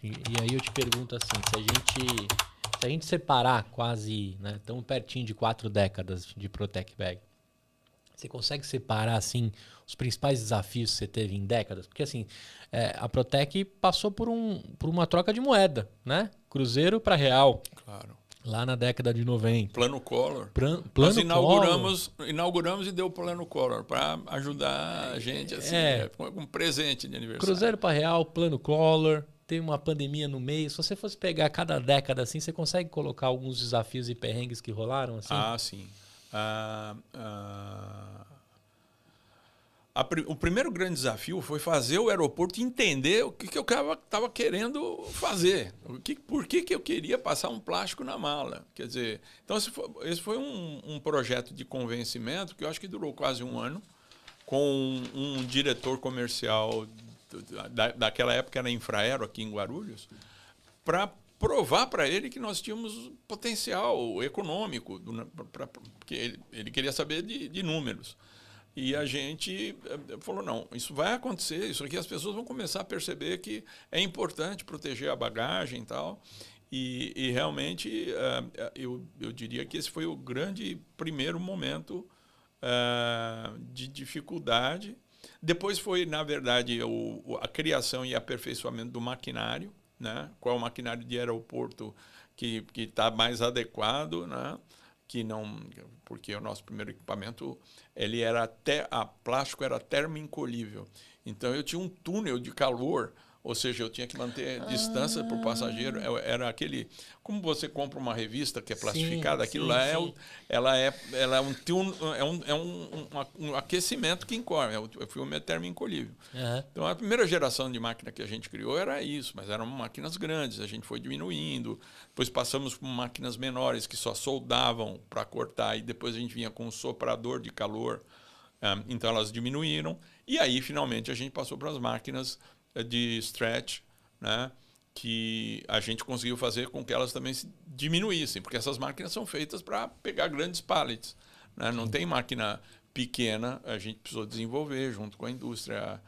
E aí eu te pergunto assim, se a gente separar quase, né, tão pertinho de 4 décadas de Protec Bag, você consegue separar assim os principais desafios que você teve em décadas? Porque assim, a Protec passou por uma troca de moeda, né? Cruzeiro para real. Claro. Lá na década de 90. Plano Collor. Nós inauguramos e deu o Plano Collor para ajudar a gente, assim, foi um presente de aniversário. Cruzeiro para real, Plano Collor, tem uma pandemia no meio. Se você fosse pegar cada década assim, você consegue colocar alguns desafios e perrengues que rolaram assim? Ah, sim. O primeiro grande desafio foi fazer o aeroporto entender o que eu estava querendo fazer. Por que eu queria passar um plástico na mala. Quer dizer, então esse foi um projeto de convencimento que eu acho que durou quase um ano, com um diretor comercial daquela época, era Infraero, aqui em Guarulhos, para provar para ele que nós tínhamos potencial econômico, porque ele queria saber de números. E a gente falou, não, isso vai acontecer, isso aqui as pessoas vão começar a perceber que é importante proteger a bagagem e tal. E realmente, eu diria que esse foi o grande primeiro momento de dificuldade. Depois foi, na verdade, a criação e aperfeiçoamento do maquinário, né? Qual é o maquinário de aeroporto que está mais adequado, né? Que não, porque o nosso primeiro equipamento plástico era termoencolhível. Então eu tinha um túnel de calor, ou seja, eu tinha que manter distância para o passageiro. Era aquele, como você compra uma revista que é plastificada, aquilo lá ela é um aquecimento que encolhe, o filme é termoencolhível. Então a primeira geração de máquina que a gente criou era isso, mas eram máquinas grandes, a gente foi diminuindo, depois passamos por máquinas menores que só soldavam para cortar, e depois a gente vinha com um soprador de calor, então elas diminuíram, e aí finalmente a gente passou para as máquinas de stretch, né, que a gente conseguiu fazer com que elas também se diminuíssem, porque essas máquinas são feitas para pegar grandes pallets, né? Não tem máquina pequena, a gente precisou desenvolver junto com a indústria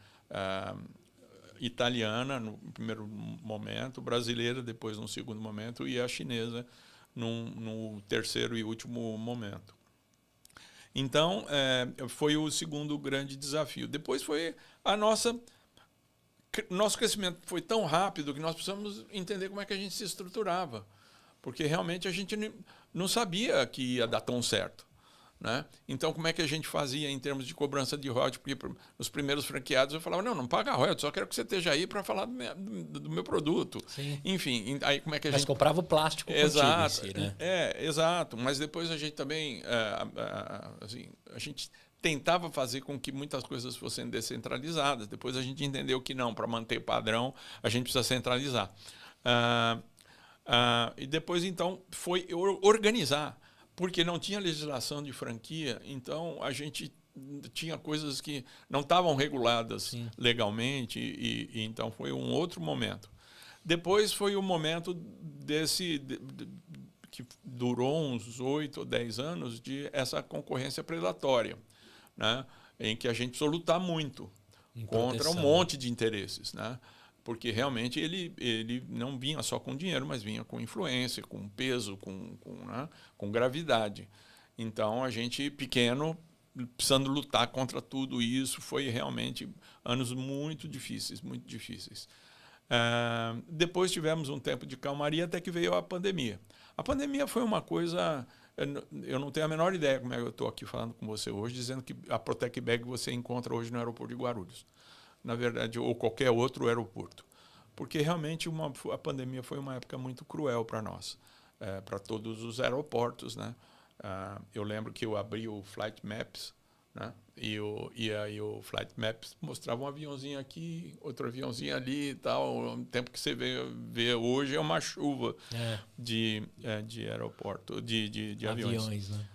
italiana no primeiro momento, brasileira depois no segundo momento e a chinesa no terceiro e último momento. Então, foi o segundo grande desafio. Depois foi nosso crescimento foi tão rápido que nós precisamos entender como é que a gente se estruturava, porque realmente a gente não sabia que ia dar tão certo, né? Então, como é que a gente fazia em termos de cobrança de royalties? Porque os primeiros franqueados eu falava, não paga royalties, só quero que você esteja aí para falar do meu produto. Sim. Enfim, aí como é que a gente... Mas comprava o plástico exato, contigo, assim, né? Exato. Mas depois a gente também, assim, a gente tentava fazer com que muitas coisas fossem descentralizadas. Depois a gente entendeu que não, para manter padrão, a gente precisa centralizar. E depois, então, foi organizar, porque não tinha legislação de franquia, então a gente tinha coisas que não estavam reguladas legalmente, e então foi um outro momento. Depois foi o momento que durou uns 8 ou 10 anos, de essa concorrência predatória, né? Em que a gente precisou lutar muito contra um monte de interesses, né? Porque realmente ele não vinha só com dinheiro, mas vinha com influência, com peso, com gravidade. Então, a gente, pequeno, precisando lutar contra tudo isso, foi realmente anos muito difíceis, muito difíceis. Depois tivemos um tempo de calmaria até que veio a pandemia. A pandemia foi uma coisa... Eu não tenho a menor ideia como é que eu estou aqui falando com você hoje, dizendo que a Protec Bag você encontra hoje no aeroporto de Guarulhos. Na verdade, ou qualquer outro aeroporto. Porque realmente a pandemia foi uma época muito cruel para nós, para todos os aeroportos, né? Eu lembro que eu abri o Flight Maps, né? E aí o Flight Maps mostrava um aviãozinho aqui, outro aviãozinho ali e tal. O tempo que você vê hoje é uma chuva de aeroporto, de aviões. Né?